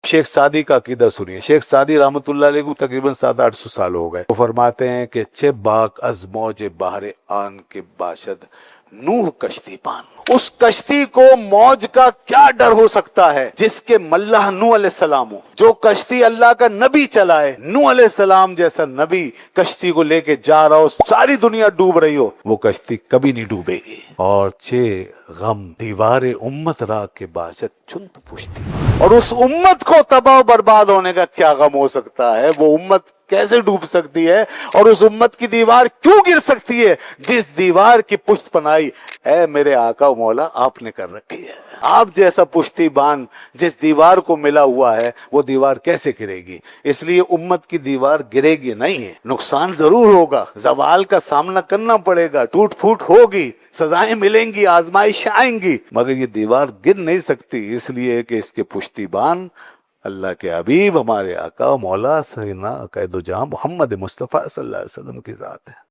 शेख सादी का अकीदा सुनिए। शेख सादी रहमतुल्लाह अलैह को तकरीबन 700-800 साल हो गए। वो फरमाते हैं कि चे बाक अज मौज बहरे आन के बाशद नूह कश्ती पान। उस कश्ती को मौज का क्या डर हो सकता है जिसके मल्लाह नूह अलैहिस्सलाम हो। जो कश्ती अल्लाह का नबी चलाए, नूह अलैहिस्सलाम जैसा नबी कश्ती को लेके जा रहा हो, सारी दुनिया डूब रही हो, वो कश्ती कभी नहीं डूबेगी। और चे गम दीवारे उम्मत रा के बाशद चुंत पुश्ती। और उस उम्मत को तबाह बर्बाद होने का क्या गम हो सकता है। वो उम्मत कैसे डूब सकती है और उस उम्मत की दीवार क्यों गिर सकती है जिस दीवार की पुश्त पनाही है मेरे आका मौला आपने कर रखी है। आप जैसा पुश्तीबान जिस दीवार को मिला हुआ है वो दीवार कैसे गिरेगी। इसलिए उम्मत की दीवार गिरेगी नहीं है, नुकसान जरूर होगा, जवाल का सामना करना पड़ेगा, टूट फूट होगी, सजाएं मिलेंगी, आजमाइश आएंगी, मगर ये दीवार गिर नहीं सकती। इसलिए कि इसके पुश्तीबान अल्लाह के हबीब हमारे आका मौला सैयदना अक़ाइदुज्जहाँ मोहम्मद मुस्तफ़ा सल्लल्लाहु अलैहि वसल्लम की ज़ात है।